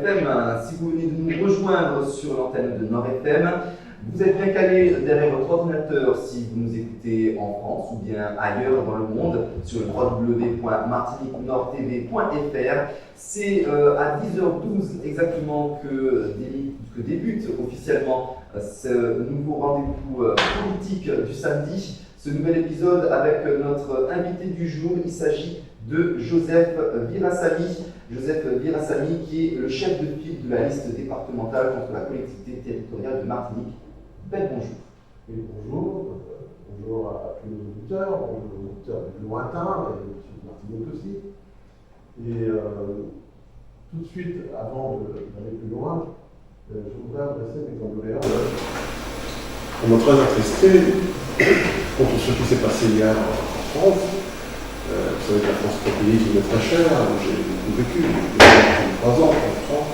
FM. Si vous venez de nous rejoindre sur l'antenne de Nord FM, vous êtes bien calé derrière votre ordinateur si vous nous écoutez en France ou bien ailleurs dans le monde sur le www.martiniquenordtv.fr. C'est à 10h12 exactement que débute officiellement ce nouveau rendez-vous politique du samedi. Ce nouvel épisode avec notre invité du jour, il s'agit de Joseph Virasamy. Joseph Virasamy qui est le chef de file de la liste départementale contre la collectivité territoriale de Martinique. Bel bonjour. Et bonjour, bonjour à tous nos auditeurs, bonjour aux auditeurs du lointain, et M. Martinique aussi. Et tout de suite, avant d'aller plus loin, je voudrais adresser mes condoléances. On est très attristé contre ce qui s'est passé hier en France. Vous savez que la France est un pays qui m'est très cher, j'ai beaucoup vécu, j'ai 3 ans en France,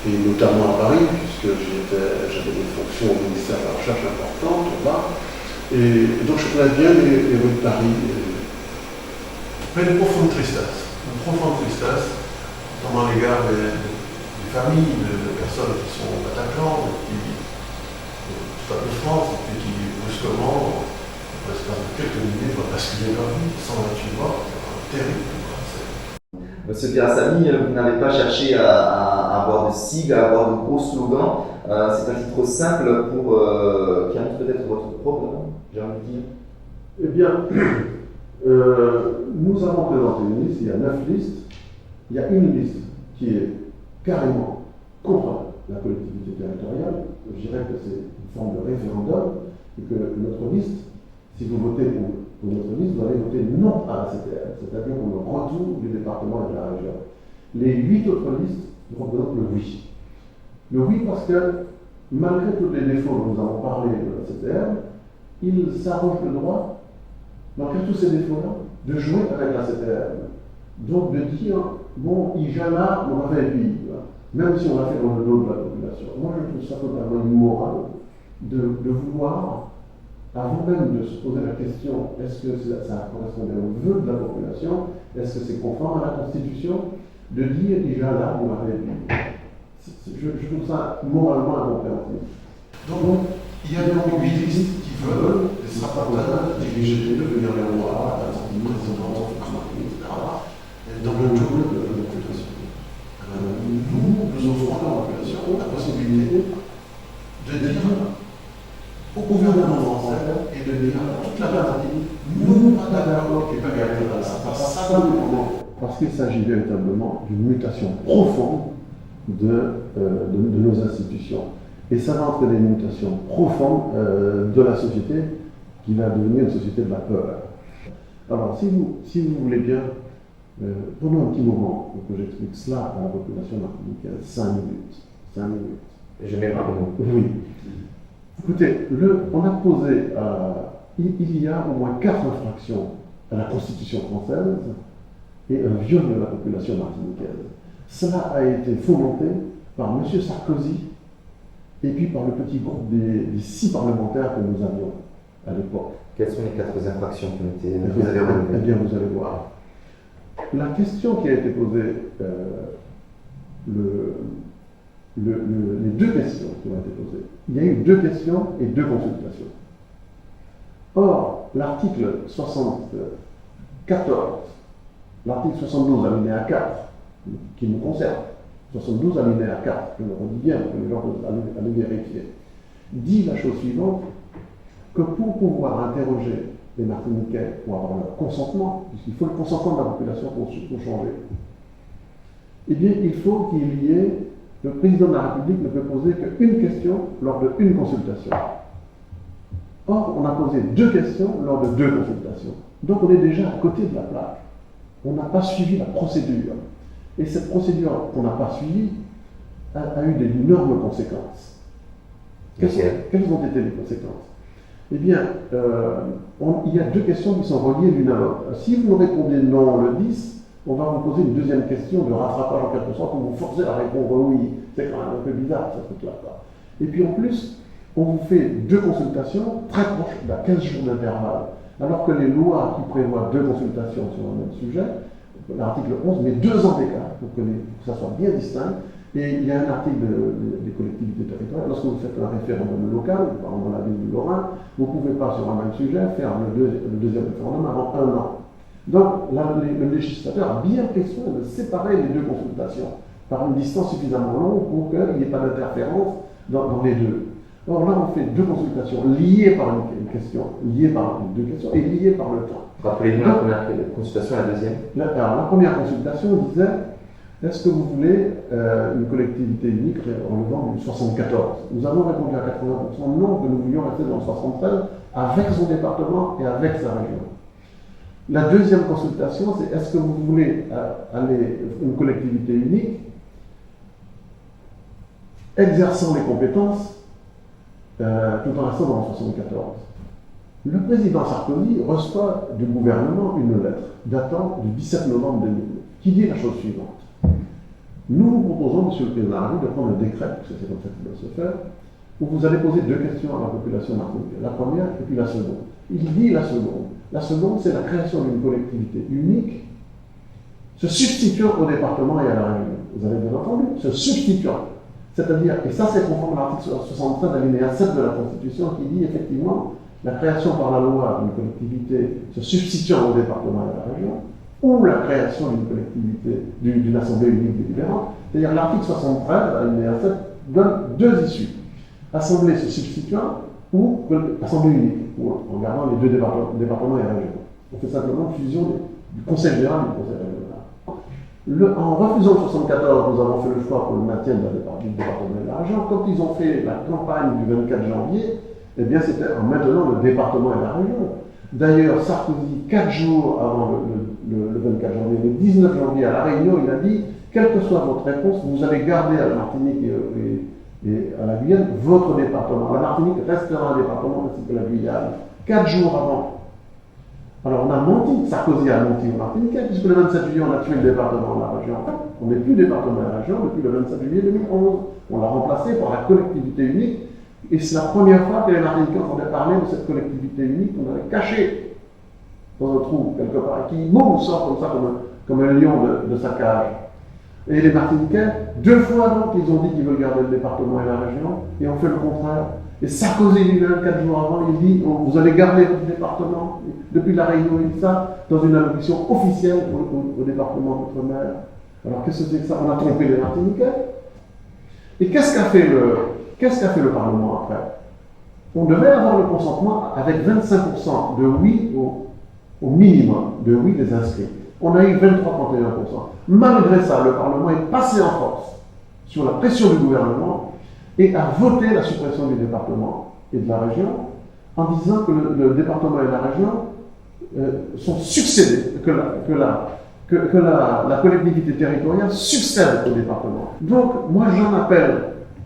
et notamment à Paris, puisque j'avais des fonctions au ministère de la Recherche importantes là. Et donc je connais bien les rues de Paris. Mais une profonde tristesse, notamment à l'égard des familles, de personnes qui sont Bataclan, tout à fait France, et qui brusquement, en l'espace de quelques minutes, vont basculer leur vie, 128 morts, c'est terrible. Monsieur Virasamy, vous n'avez pas cherché à avoir de sigles, à avoir de gros slogans. C'est un titre simple pour qui annonce peut-être votre programme, j'ai envie de dire. Eh bien, nous avons présenté une liste, il y a 9 listes. Il y a une liste qui est carrément contre la collectivité territoriale. Je dirais que c'est une forme de référendum et que notre liste, si vous votez pour notre liste, vous allez voter non à la CTR, c'est-à-dire pour le retour du département et de la région. Les 8 autres listes représentent le oui. Le oui parce que, malgré tous les défauts dont nous avons parlé de la CTR, il s'arroge le droit, malgré tous ces défauts-là, de jouer avec la CTR. Donc de dire, bon, IJANA, on a fait le pays, même si on l'a fait dans le dos de la population. Moi, je trouve ça totalement immoral de vouloir, avant même de se poser la question, est-ce que ça correspondait aux vœux de la population, est-ce que c'est conforme à la Constitution, de dire déjà là, on avait dit. Je trouve ça moralement incompréhensible. Donc, il y a des mobilistes qui veulent, et ça sera pas diriger, devenir les rois, la président, etc., dans le jeu de la population. Nous offrons à la population la possibilité de dire au gouvernement français et de dire à toute la planète, nous pas d'accord qui peut gagner dans ça. Parce qu'il s'agit véritablement d'une mutation profonde de nos institutions. Et ça va entraîner une mutation profonde de la société qui va devenir une société de la peur. Alors, si vous voulez bien, prenons un petit moment pour que j'explique cela à la population martiniquaise. 5 minutes. 5 minutes. Et je mets un mot. Oui. Écoutez, on a posé, il y a au moins 4 infractions à la Constitution française et un viol de la population martiniquaise. Cela a été fomenté par M. Sarkozy et puis par le petit groupe des 6 parlementaires que nous avions à l'époque. Quelles sont les 4 infractions qui ont été Eh bien, vous allez voir. La question qui a été posée, les 2 questions qui ont été posées, il y a eu 2 questions et 2 consultations. Or, l'article 74, l'article 72 alinéa 4, qui nous concerne, 72 alinéa 4, je le redis bien pour que les gens peuvent aller vérifier, dit la chose suivante, que pour pouvoir interroger les Martiniquais pour avoir leur consentement, puisqu'il faut le consentement de la population pour changer, eh bien, il faut qu'il y ait, le président de la République ne peut poser qu'une question lors d'une consultation. Or, on a posé 2 questions lors de 2 consultations. Donc, on est déjà à côté de la plaque. On n'a pas suivi la procédure. Et cette procédure qu'on n'a pas suivie a eu d'énormes conséquences. Quelles ont été les conséquences? Eh bien, il y a 2 questions qui sont reliées l'une à l'autre. Si vous nous répondez non le 10, on va vous poser une deuxième question de rattrapage en quelque sorte pour vous forcer à répondre oui. C'est quand même un peu bizarre ce truc-là. Et puis en plus, on vous fait 2 consultations très proches, à 15 jours d'intervalle. Alors que les lois qui prévoient 2 consultations sur un même sujet, l'article 11 met 2 ans d'écart pour que ça soit bien distinct. Et il y a un article des collectivités territoriales. Lorsque vous faites un référendum local, par exemple dans la ville du Lorrain, vous ne pouvez pas sur un même sujet faire le deuxième référendum avant 1 an. Donc le législateur a bien pris soin de séparer les deux consultations par une distance suffisamment longue pour qu'il n'y ait pas d'interférence dans les deux. Or là, on fait deux consultations liées par une question, liées par deux questions et liées par le temps. Rappelez-nous la première consultation et la deuxième. Alors, la première consultation disait: est-ce que vous voulez une collectivité unique relevant du 74? Nous avons répondu à 80% non, que nous voulions rester dans le 73 avec son département et avec sa région. La deuxième consultation, c'est: est-ce que vous voulez aller une collectivité unique exerçant les compétences tout en restant dans le 74? Le président Sarkozy reçoit du gouvernement une lettre datant du 17 novembre 2000 qui dit la chose suivante: nous vous proposons, Monsieur le Président de la République, de prendre un décret, parce que c'est comme ça qu'il doit se faire, où vous allez poser deux questions à la population martiniquaise, la première et puis la seconde. Il dit la seconde. La seconde, c'est la création d'une collectivité unique se substituant au département et à la région. Vous avez bien entendu, se substituant. C'est-à-dire, et ça c'est conforme à l'article 73 alinéa 7 de la Constitution qui dit effectivement la création par la loi d'une collectivité se substituant au département et à la région, ou la création d'une collectivité, d'une assemblée unique délibérante. C'est-à-dire l'article 73 alinéa 7 donne deux issues: assemblée se substituant ou assemblée unique, en regardant les deux départements et la région. On fait simplement fusion du Conseil général et du Conseil régional. En refusant le 74, nous avons fait le choix pour le maintien du département et de la région. Quand ils ont fait la campagne du 24 janvier, eh bien c'était en maintenant le département et la région. D'ailleurs, Sarkozy, 4 jours avant le 24 janvier, le 19 janvier à La Réunion, il a dit: quelle que soit votre réponse, vous allez garder à la Martinique et à la Guyane votre département. La Martinique restera un département ainsi que la Guyane. 4 jours avant. Alors on a menti, Sarkozy a menti aux Martiniquais, puisque le 27 juillet, on a tué le département de la région. On n'est plus département de la région depuis le 27 juillet 2011. On l'a remplacé par la collectivité unique. Et c'est la première fois que les Martiniquais entendaient parler de cette collectivité unique qu'on avait cachée dans un trou quelque part, et qui sort comme ça, comme un lion de sa cage. Et les Martiniquais, 2 fois donc, ils ont dit qu'ils veulent garder le département et la région, et on fait le contraire. Et Sarkozy lui-même, 4 jours avant, il dit: vous allez garder votre département. Depuis la Réunion, il dit ça dans une allocution officielle au département d'Outre-mer. Alors qu'est-ce que c'est que ça? On a trompé les Martiniquais. Et qu'est-ce qu'a fait le Parlement après? On devait avoir le consentement avec 25% de oui au minimum, de oui des inscrits. On a eu 23,31%. Malgré ça, le Parlement est passé en force sur la pression du gouvernement et a voté la suppression du département et de la région en disant que le département et la région sont succédés, que la collectivité territoriale succède au département. Donc, moi j'en appelle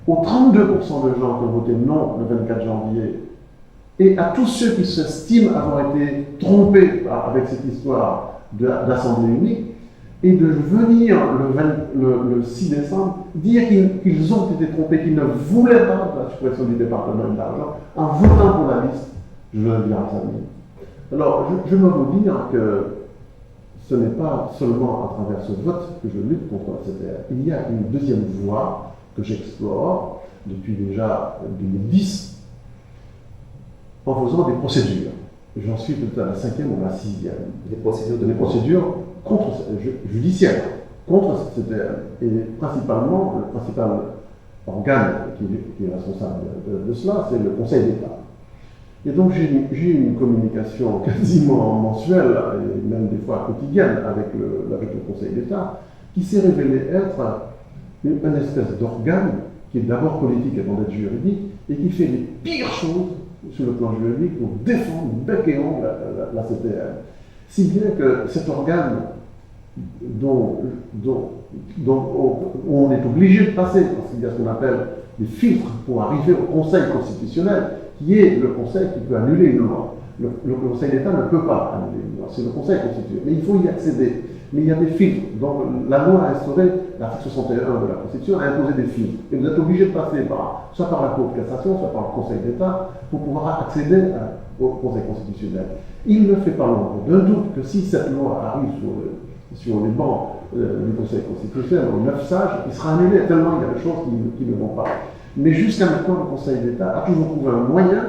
aux 32% de gens qui ont voté non le 24 janvier et à tous ceux qui s'estiment avoir été trompés avec cette histoire d'assemblée unique, et de venir le 6 décembre dire qu'ils ont été trompés, qu'ils ne voulaient pas la suppression du département et de l'argent en votant pour la liste. Je veux dire à ça. Alors, je veux vous dire que ce n'est pas seulement à travers ce vote que je lutte contre la CTR. Il y a une deuxième voie que j'explore depuis déjà 2010 en faisant des procédures. J'en suis peut-être à la 5e ou à la 6e. Des procédures judiciaires contre cette CTR. Et principalement, le principal organe qui est responsable de cela, c'est le Conseil d'État. Et donc j'ai une communication quasiment mensuelle, et même des fois quotidienne, avec le Conseil d'État, qui s'est révélé être une espèce d'organe qui est d'abord politique avant d'être juridique, et qui fait les pires choses sur le plan juridique pour défendre bec et ongle la CTR. Si bien que cet organe dont on est obligé de passer, parce qu'il y a ce qu'on appelle des filtres pour arriver au Conseil constitutionnel, qui est le Conseil qui peut annuler une loi. Le Conseil d'État ne peut pas annuler une loi, c'est le Conseil constitutionnel. Mais il faut y accéder. Mais il y a des filtres. Donc la loi a instauré, l'article 61 de la Constitution a imposé des filtres. Et vous êtes obligé de passer soit par la Cour de cassation, soit par le Conseil d'État, pour pouvoir accéder au Conseil constitutionnel. Il ne fait pas l'ombre d'un doute que si cette loi arrive sur les bancs du Conseil constitutionnel, aux 9 sages, il sera annulé tellement il y a des choses qui ne vont pas. Mais jusqu'à maintenant, le Conseil d'État a toujours trouvé un moyen,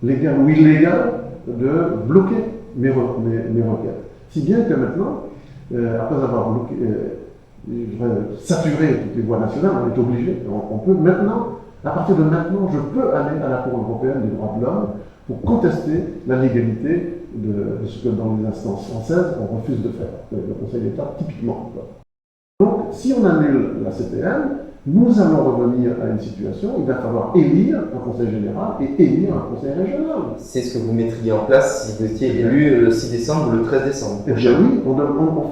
légal ou illégal, de bloquer mes requêtes. Si bien que maintenant, après avoir bloqué, saturé toutes les voies nationales, on est obligé, on peut maintenant, à partir de maintenant, je peux aller à la Cour européenne des droits de l'homme pour contester la légalité de ce que dans les instances françaises, on refuse de faire, le Conseil d'État typiquement. Donc, si on annule la CPM, nous allons revenir à une situation où il va falloir élire un Conseil général et élire un Conseil régional. C'est ce que vous mettriez en place si vous étiez élu le 6 décembre ou le 13 décembre. Eh bien oui, on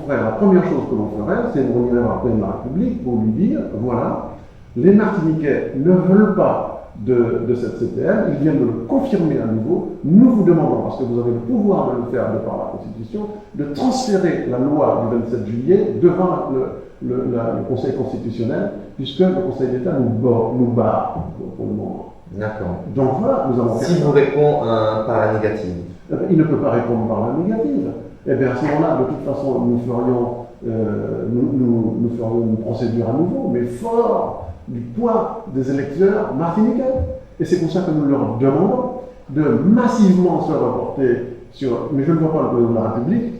ferait, la première chose que l'on ferait, c'est qu'on irait voir le président de la République pour lui dire, voilà, les Martiniquais ne veulent pas de cette CPM, ils viennent de le confirmer à nouveau. Nous vous demandons, parce que vous avez le pouvoir de le faire de par la Constitution, de transférer la loi du 27 juillet devant le Conseil constitutionnel, puisque le Conseil d'État nous barre pour le moment. D'accord. Donc voilà, nous avons fait. S'il vous répond par la négative. Il ne peut pas répondre par la négative. Eh bien à ce moment-là, de toute façon, nous ferions une procédure à nouveau, mais fort du poids des électeurs martiniquais. Et c'est pour ça que nous leur demandons de massivement se reporter sur. Mais je ne vois pas le président de la République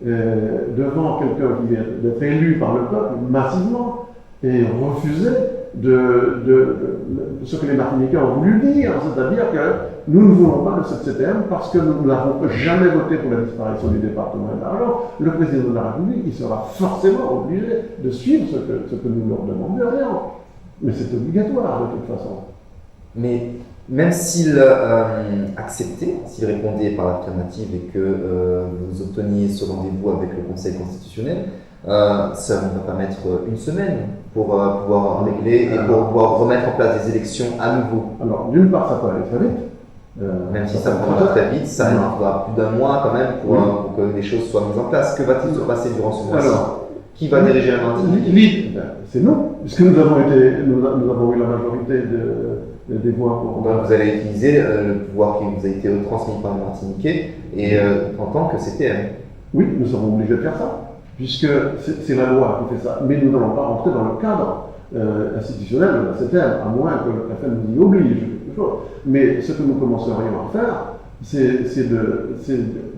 devant quelqu'un qui vient d'être élu par le peuple massivement et refuser ce que les Martiniquais ont voulu dire, c'est-à-dire que nous ne voulons pas de cette CPM parce que nous n'avons jamais voté pour la disparition du département et de l'argent. Le président de la République, il sera forcément obligé de suivre ce que nous leur demanderions. Mais c'est obligatoire de toute façon. Mais même s'il acceptait, s'il répondait par l'affirmative et que vous obteniez ce rendez-vous avec le Conseil constitutionnel, ça ne va pas mettre une semaine pour pouvoir régler et pour pouvoir remettre en place des élections à nouveau. Alors, d'une part, ça peut aller très vite. Même si ça prendra très vite, ça prendra plus d'un mois quand même pour que les choses soient mises en place. Que va-t-il se passer durant ce mois-ci? Qui va diriger la Martinique? C'est nous, puisque nous avons eu la majorité des voix pour. Donc vous allez utiliser le pouvoir qui vous a été retransmis par les Martiniquais et en tant que CPM. Oui, nous serons obligés de faire ça, puisque c'est la loi qui fait ça. Mais nous n'allons pas rentrer dans le cadre institutionnel de la CPM, à moins que le préfet nous y oblige quelque chose. Mais ce que nous commencerions à faire, c'est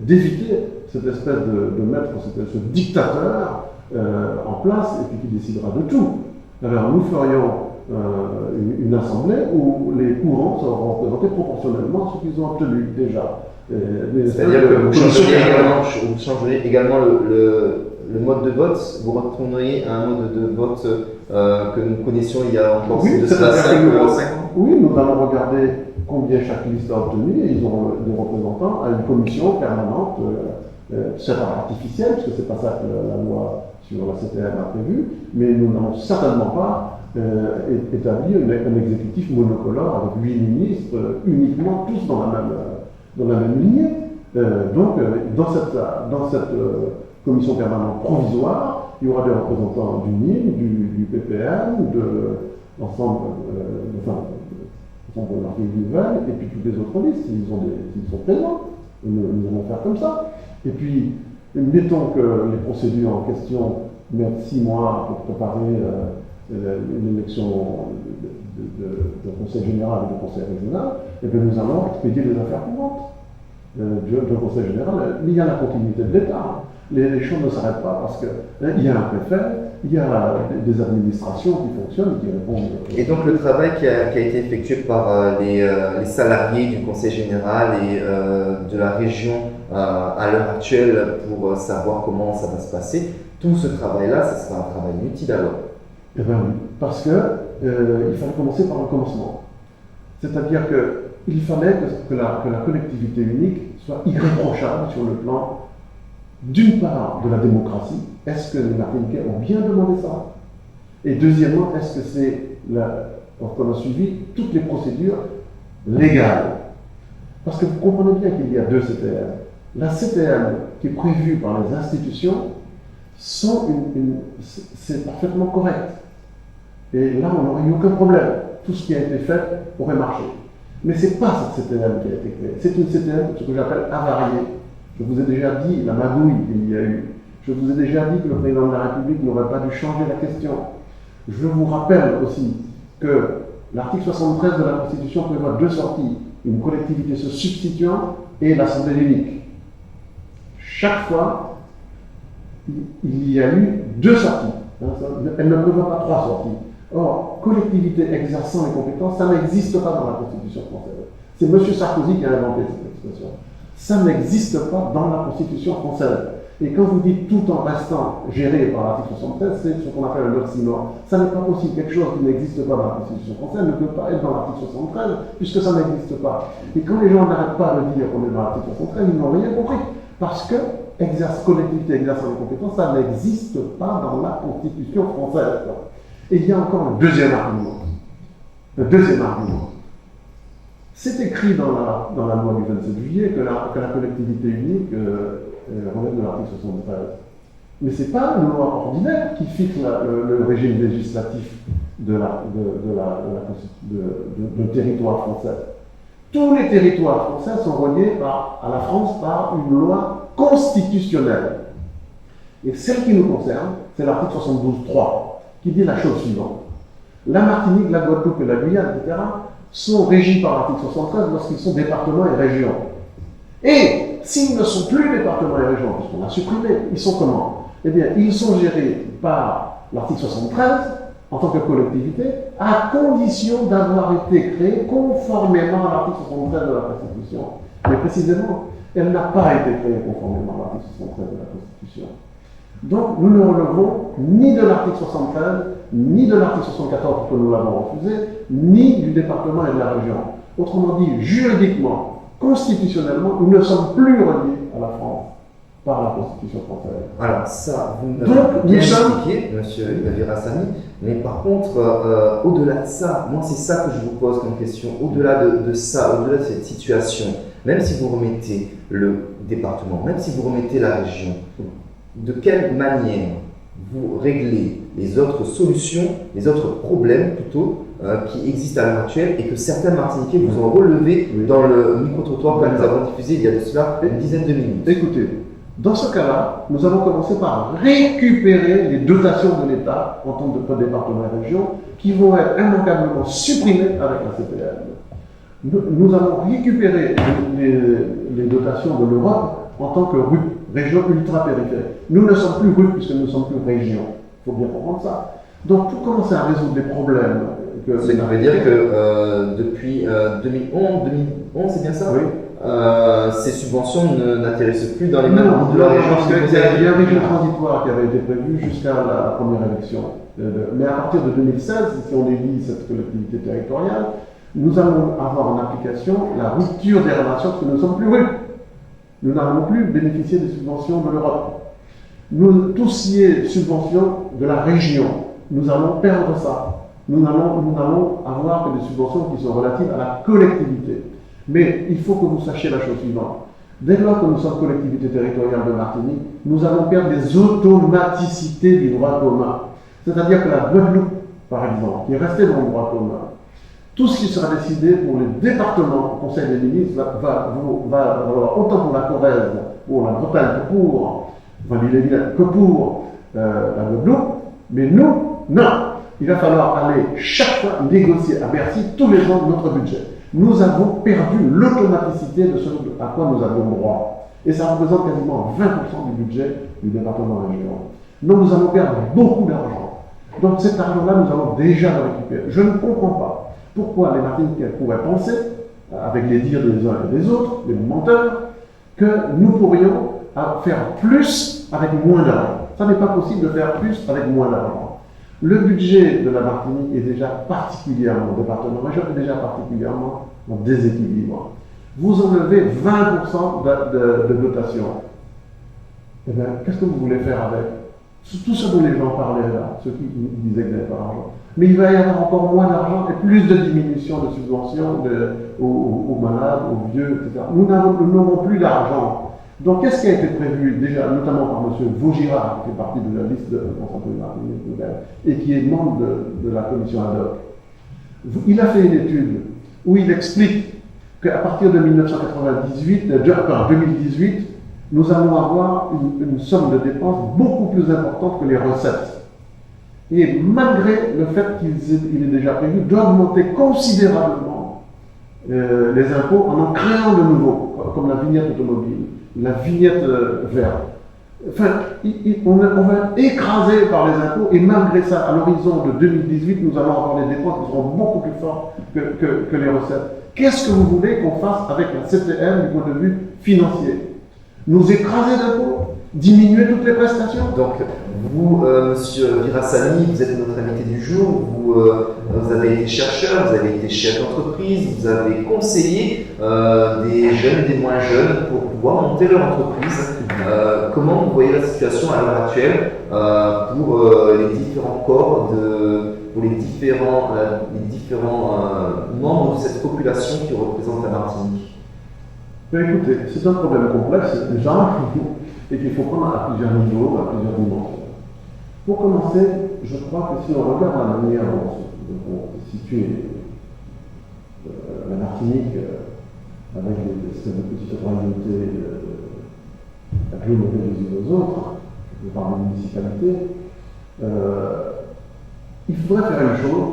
d'éviter cette espèce de mettre ce dictateur en place et puis qui décidera de tout. Alors nous ferions une assemblée où les courants seront représentés proportionnellement à ce qu'ils ont obtenu déjà. C'est-à-dire que vous changeriez également le mode de vote, vous retourneriez à un mode de vote que nous connaissions il y a encore de cela 5 ans. Oui, nous allons regarder combien chaque liste a obtenu et ils auront des représentants à une commission permanente, c'est artificielle, parce que c'est pas ça que la loi sur la CPM a prévu, mais nous n'allons certainement pas établir un exécutif monocolore avec 8 ministres uniquement tous dans la même lignée. Donc, dans cette commission permanente provisoire, il y aura des représentants du NIM, du PPM, de l'ensemble de l'article nouvelle, et puis toutes les autres listes, s'ils sont présents. Nous allons faire comme ça. Et puis, mettons que les procédures en question mettent 6 mois pour préparer l'élection de conseil général et de conseil régional, et bien nous allons expédier les affaires courantes du conseil général. Il y a la continuité de l'État. Les choses ne s'arrêtent pas parce qu'il y a un préfet, il y a des administrations qui fonctionnent, qui répondent. Et donc le travail qui a été effectué par les salariés du conseil général et de la région à l'heure actuelle pour savoir comment ça va se passer, tout ce travail-là, ce sera un travail inutile alors? Eh bien oui, parce qu'il fallait commencer par le commencement. C'est-à-dire qu'il fallait que la collectivité unique soit irréprochable sur le plan, d'une part, de la démocratie. Est-ce que les Martiniquais ont bien demandé ça? Et deuxièmement, est-ce que qu'on a suivi toutes les procédures légales? Parce que vous comprenez bien qu'il y a 2 CPM. La CPM qui est prévue par les institutions, c'est parfaitement correct. Et là, on n'aurait eu aucun problème. Tout ce qui a été fait aurait marché. Mais ce n'est pas cette CPM qui a été créée. C'est une CPM, ce que j'appelle avariée. Je vous ai déjà dit la magouille qu'il y a eu. Je vous ai déjà dit que le président de la République n'aurait pas dû changer la question. Je vous rappelle aussi que l'article 73 de la Constitution prévoit deux sorties, une collectivité se substituant et l'Assemblée unique. Chaque fois, il y a eu deux sorties. Elle ne prévoit pas trois sorties. Or, collectivité exerçant les compétences, ça n'existe pas dans la Constitution française. C'est M. Sarkozy qui a inventé cette expression. Ça n'existe pas dans la Constitution française. Et quand vous dites tout en restant géré par l'article 73, c'est ce qu'on appelle un oxymore. Ça n'est pas possible. Quelque chose qui n'existe pas dans la Constitution française ne peut pas être dans l'article 73, puisque ça n'existe pas. Et quand les gens n'arrêtent pas de dire qu'on est dans l'article 73, ils n'ont rien compris. Parce que collectivité exerçant les compétences, ça n'existe pas dans la Constitution française. Et il y a encore un deuxième argument. Un deuxième argument. C'est écrit dans la loi du 27 juillet que la collectivité unique relève de l'article 73. Mais ce n'est pas une loi ordinaire qui fixe le régime législatif de territoire français. Tous les territoires français sont reliés à la France par une loi constitutionnelle. Et celle qui nous concerne, c'est l'article 72.3, qui dit la chose suivante. La Martinique, la Guadeloupe et la Guyane, etc., sont régis par l'article 73 lorsqu'ils sont départements et régions. Et s'ils ne sont plus départements et régions, puisqu'on a supprimé, ils sont comment? Eh bien, ils sont gérés par l'article 73 en tant que collectivité, à condition d'avoir été créés conformément à l'article 73 de la Constitution. Mais précisément, elle n'a pas été créée conformément à l'article 73 de la Constitution. Donc, nous ne relevons ni de l'article 73, ni de l'article 74 que nous l'avons refusé, ni du département et de la région. Autrement dit, juridiquement, constitutionnellement, nous ne sommes plus reliés à la France par la Constitution française. Alors ça, vous m'avez bien expliqué, monsieur Virassani, mais par contre, au-delà de ça, moi c'est ça que je vous pose comme question, au-delà de ça, au-delà de cette situation, même si vous remettez le département, même si vous remettez la région, de quelle manière vous réglez les autres solutions, les autres problèmes plutôt, qui existent à l'heure actuelle et que certains Martiniquais vous ont relevé dans le micro-trottoir que nous avons diffusé il y a de cela une dizaine de minutes. Écoutez, dans ce cas-là, nous allons commencer par récupérer les dotations de l'État en tant que département et région qui vont être immanquablement supprimées avec la CPL. Nous allons récupérer les dotations de l'Europe en tant que région ultra-périphérique. Nous ne sommes plus RUP puisque nous ne sommes plus région. Il faut bien comprendre ça. Donc, pour commencer à résoudre les problèmes... Ce qui veut dire que depuis 2011, c'est bien ça? Oui. Ces subventions n'atterrissent plus dans les mains de la région. Parce qu'il y a un régime transitoire qui avait été prévu jusqu'à la première élection. Mais à partir de 2016, si on élit cette collectivité territoriale, nous allons avoir en application la rupture des relations parce que nous ne sommes plus RUP. Nous n'allons plus bénéficier des subventions de l'Europe. Tout ce qui est subvention de la région, nous allons perdre ça. Nous n'allons avoir que des subventions qui sont relatives à la collectivité. Mais il faut que vous sachiez la chose suivante. Dès lors que nous sommes collectivité territoriale de Martinique, nous allons perdre des automaticités du droit commun. C'est-à-dire que la Guadeloupe, par exemple, qui est restée dans le droit commun, tout ce qui sera décidé pour les départements au Conseil des ministres va valoir autant pour la Corrèze, pour la Bretagne, que pour la Guadeloupe, mais nous, non. Il va falloir aller chaque fois négocier à Bercy tous les ans notre budget. Nous avons perdu l'automaticité de ce à quoi nous avions droit. Et ça représente quasiment 20% du budget du département région. Donc nous allons perdre beaucoup d'argent. Donc cet argent-là, nous allons déjà le récupérer. Je ne comprends pas pourquoi les Martiniquais pourraient penser, avec les dires des uns et des autres, les menteurs, que nous pourrions faire plus avec moins d'argent. Ça n'est pas possible de faire plus avec moins d'argent. Le budget de la Martinique est déjà particulièrement, le département région est déjà particulièrement en déséquilibre. Vous enlevez 20% de dotation. Eh bien, qu'est-ce que vous voulez faire avec? Tout ce dont les gens parlaient là, ceux qui disaient qu'il n'y avait pas d'argent. Mais il va y avoir encore moins d'argent et plus de diminution de subventions aux malades, aux vieux, etc. Nous n'aurons plus d'argent. Donc, qu'est-ce qui a été prévu déjà, notamment par M. Vaugirard, qui fait partie de la liste de Constantine Martinique et qui est membre de la commission ad hoc? Il a fait une étude où il explique qu'à partir de 2018, nous allons avoir une somme de dépenses beaucoup plus importante que les recettes. Et malgré le fait qu'il est déjà prévu d'augmenter considérablement les impôts en créant de nouveaux, comme la vignette automobile, la vignette verte. Enfin, on va être écrasé par les impôts et malgré ça, à l'horizon de 2018, nous allons avoir des dépenses qui seront beaucoup plus fortes que les recettes. Qu'est-ce que vous voulez qu'on fasse avec la CTM du point de vue financier? Nous écraser d'impôts? Diminuer toutes les prestations? Donc, vous, Monsieur Virassani, vous êtes notre invité du jour. Vous avez été chercheur, vous avez été chef d'entreprise, vous avez conseillé des jeunes, des moins jeunes pour pouvoir monter leur entreprise. Comment vous voyez la situation à l'heure actuelle pour les différents corps, pour les différents membres de cette population qui représente la Martinique? Écoutez, c'est un problème complexe déjà et qu'il faut prendre à plusieurs niveaux, à plusieurs dimensions. Pour commencer, je crois que si on regarde la manière dont se situe la Martinique avec ces petites royautés agglomérées les unes aux autres, je parle de municipalité, il faudrait faire une chose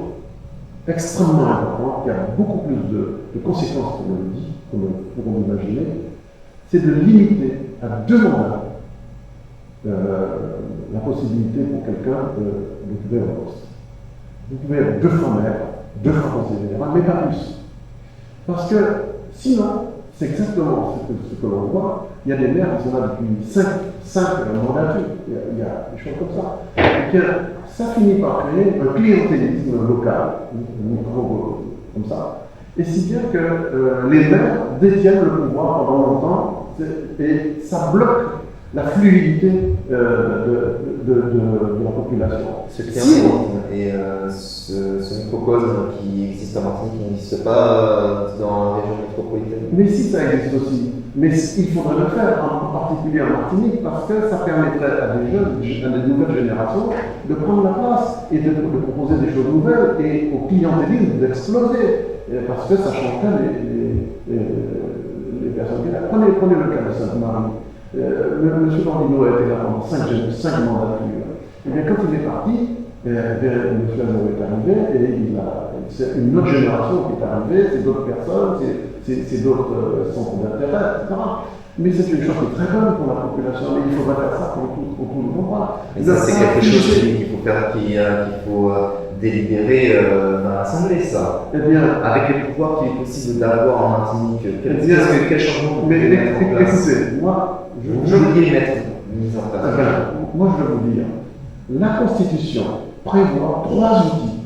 extrêmement importante qui a beaucoup plus de conséquences qu'on le dit, comme nous pouvons l'imaginer, c'est de limiter à 2 mandats la possibilité pour quelqu'un d'occuper un poste. Vous pouvez être 2 fois maire, 2 fois conseiller général, mais pas plus. Parce que sinon, c'est exactement ce que l'on voit. Il y a des maires qui sont là depuis 5 mandatures. Il y a des choses comme ça. Et bien, ça finit par créer un clientélisme local, un micro comme ça. Et si bien que les maires détiennent le pouvoir pendant longtemps et ça bloque la fluidité de la population. Ce clientélisme et ce microcosme qui existe en Martinique, qui n'existe pas dans la région métropolitaine. Mais si ça existe aussi, mais il faudrait le faire, en particulier en Martinique, parce que ça permettrait à des jeunes, à des nouvelles générations, de prendre la place et de proposer des choses nouvelles et au clientélisme d'exploser. Parce que ça changerait les personnes qui là. Prenez le cas de Sainte-Marie. M. Bandino a été là pendant 5 mandatures. Et bien quand il est parti, M. Azaro est arrivé et c'est une autre génération qui est arrivée, c'est d'autres personnes, c'est d'autres centres d'intérêt, etc. Mais c'est une chose qui est très bonne pour la population, mais il faudrait faire ça pour tout le monde. Et ça, c'est quelque chose qu'il faut faire, qu'il faut délibérer dans l'Assemblée, ça. Eh bien, avec les pouvoirs qu'il est possible d'avoir en Martinique, quel changement vous mais voulez mettre en place? écoutez, moi, je voudrais mettre mise en place. Moi, je vais vous dire, la Constitution prévoit 3 outils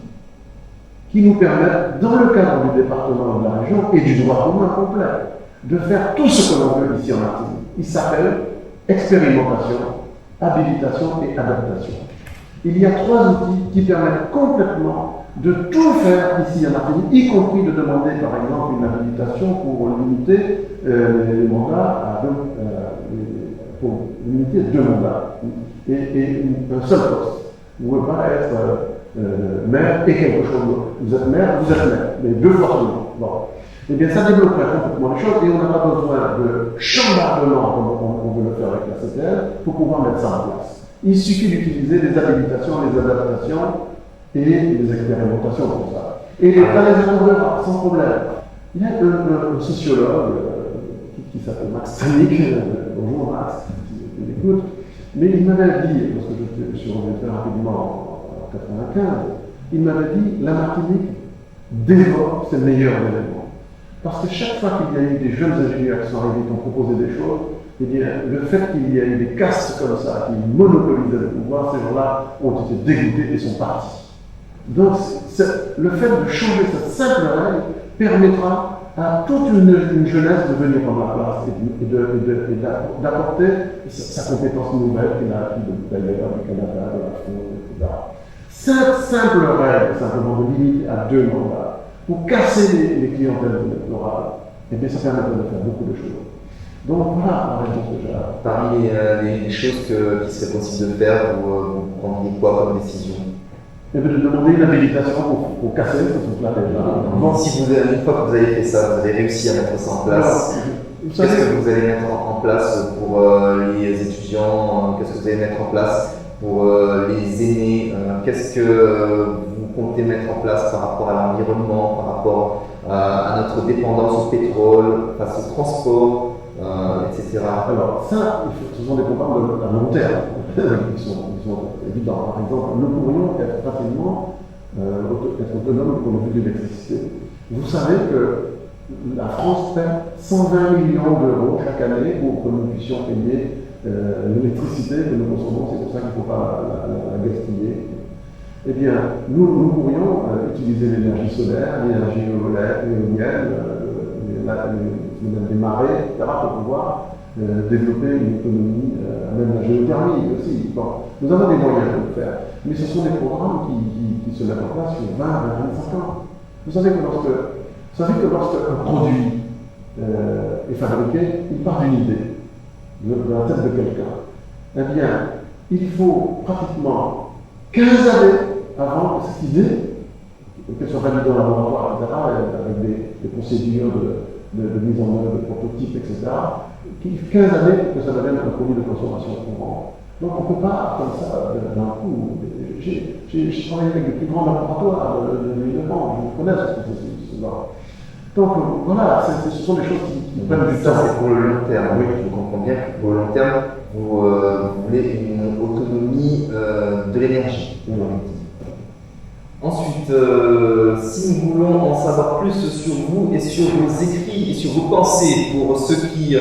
qui nous permettent, dans le cadre du département de la région et du droit commun complet, de faire tout ce que l'on veut ici en Martinique. Il s'appelle expérimentation, habilitation et adaptation. Il y a 3 outils qui permettent complètement de tout faire ici en Martinique, y compris de demander par exemple une habilitation pour limiter les mandats à 2 mandats et un seul poste. Vous ne pouvez pas être maire et quelque chose d'autre. Vous êtes maire, mais 2 fois seulement. Bon. Eh bien, ça développerait complètement les choses et on n'a pas besoin de chambardement comme on veut le faire avec la CTL pour pouvoir mettre ça en place. Il suffit d'utiliser des habilitations, des adaptations et des expérimentations comme ça. Et l'État les accordera sans problème. Il y a un sociologue qui s'appelle Max Stanik, bonjour Max, si tu m'écoutes, mais il m'avait dit, parce que je suis revenu très rapidement en 1995, il m'avait dit la Martinique dévore ses meilleurs éléments. Parce que chaque fois qu'il y a eu des jeunes ingénieurs qui sont arrivés, qui ont proposé des choses, eh bien, le fait qu'il y ait eu des castes comme ça, qui monopolisaient le pouvoir, ces gens-là ont été dégoûtés et sont partis. Donc, le fait de changer cette simple règle permettra à toute une jeunesse de venir prendre la place et d'apporter sa compétence nouvelle qu'il a acquis d'ailleurs du Canada, de la France, etc. Cette simple règle, simplement de limiter à 2 mandats, pour casser les clientèles électorales, eh bien, ça permettrait de faire beaucoup de choses. Donc voilà la réponse que j'ai. Parmi les choses qui serait possible de faire, vous prendriez quoi comme décision? Eh bien, de demander une habilitation pour casser ce truc-là déjà. Bon, si une fois que vous avez fait ça, vous avez réussi à mettre ça en place, Qu'est-ce que vous allez mettre en place pour les étudiants? Qu'est-ce que vous allez mettre en place pour les aînés? Qu'est-ce que vous comptez mettre en place par rapport à l'environnement, par rapport à notre dépendance au pétrole, face au transport, etc. Alors ça, ce sont des programmes à long terme qui sont évidents. Par exemple, nous pourrions être facilement être autonomes pour le but de l'électricité. Vous savez que la France perd 120 millions d'euros chaque année pour que nous puissions payer l'électricité que nous consommons. C'est pour ça qu'il ne faut pas la gaspiller. Eh bien, nous pourrions utiliser l'énergie solaire, l'énergie éolienne, des marées, etc., pour pouvoir développer une économie, même la géothermie aussi. Bon, nous avons des moyens de le faire, mais ce sont des programmes qui se mettent en place sur 20 à 25 ans. Vous savez que lorsqu'un produit est fabriqué, il part d'une idée, de la tête de quelqu'un. Eh bien, il faut pratiquement 15 années avant que cette idée, qu'elle soit validée en laboratoire, etc., avec des procédures de mise en œuvre, de prototypes, etc., 15 années pour que ça devienne un produit de consommation courante. Donc on ne peut pas, comme ça, d'un coup. J'ai travaillé avec les plus grands laboratoires de l'Île-de-France, je connais ce processus. Donc voilà, ce sont des choses qui prennent du temps. Ça, c'est pour le long terme. Oui, je comprends bien que pour le long terme, vous voulez une autonomie de l'énergie. Ensuite, si nous voulons en savoir plus sur vous et sur vos écrits et sur vos pensées, pour ceux qui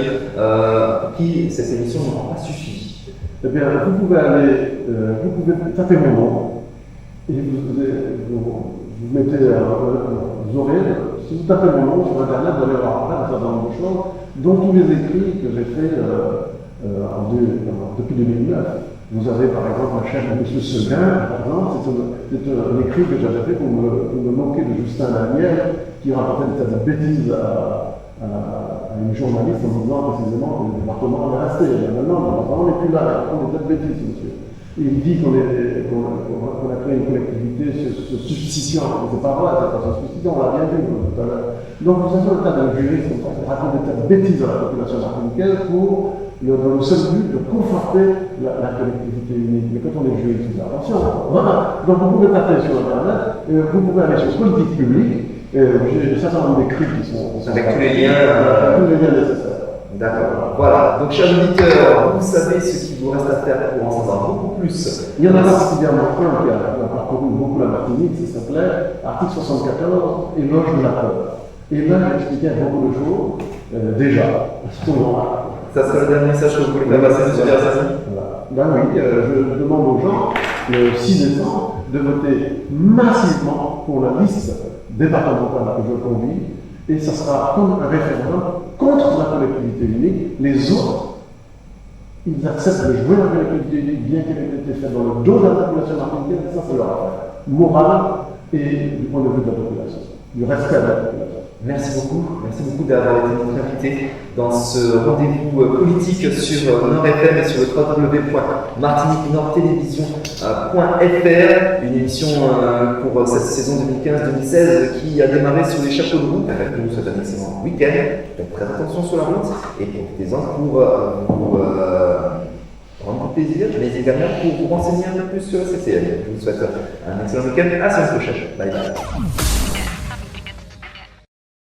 cette émission n'aura pas suffi. Eh bien, vous pouvez taper mon nom et vous mettez, vous aurez, si vous tapez mon nom sur Internet, vous allez avoir un certain nombre de choses, dont tous les écrits que j'ai faits depuis 2009. Vous avez par exemple un chef de M. Seguin, par exemple, c'est un écrit que j'avais fait pour me moquer de Justin Daniel, qui racontait des tas de bêtises à une journaliste en disant précisément que le département allait rester. Maintenant, on n'est plus là, on est des tas de bêtises, monsieur. Il dit qu'on a créé une collectivité se substituant. C'est pas vrai, c'est pas se substituant, on l'a bien vu tout à l'heure. Donc vous avez un tas de juristes qui racontent des tas de bêtises à la population martiniquaise dans le seul but de conforter la collectivité unique. Mais quand on est juriste, c'est attention. Voilà. Donc vous pouvez taper sur Internet, vous pouvez aller sur politique publique. J'ai un certain nombre d'écrits qui sont avec tous les liens nécessaires. D'accord. Voilà. Donc, chers auditeurs, vous savez ce qu'il vous reste à faire pour en savoir beaucoup plus. Il y en a particulièrement un qui a parcouru beaucoup la Martinique, ça s'appelait Article 74, éloge de la peur. Et là, j'expliquais beaucoup de choses, déjà, à ce moment-là. Ça serait le dernier message que vous voulez faire passer, monsieur Biarzani? Ben oui, je demande aux gens, le 6 décembre, de voter massivement pour la liste départementale que je conduis, et ça sera comme un référendum contre la collectivité unique. Les autres, ils acceptent de jouer la collectivité unique, bien qu'elle ait été faite dans le dos de la population martiniquaise, ça c'est leur affaire morale et du point de vue de la population, du respect de la population. Merci beaucoup d'avoir été notre invité dans ce rendez-vous politique sur Nord FM et sur le www.martiniquenordtélévision.fr, une émission pour cette saison 2015-2016 qui a démarré sur les chapeaux de roue. Je vous souhaite un excellent week-end, faites très attention sur la route et profitez-en pour rendre plaisir, mais également pour vous renseigner un peu plus sur le CCL. Je vous souhaite un excellent week-end, à la semaine prochaine. Bye bye.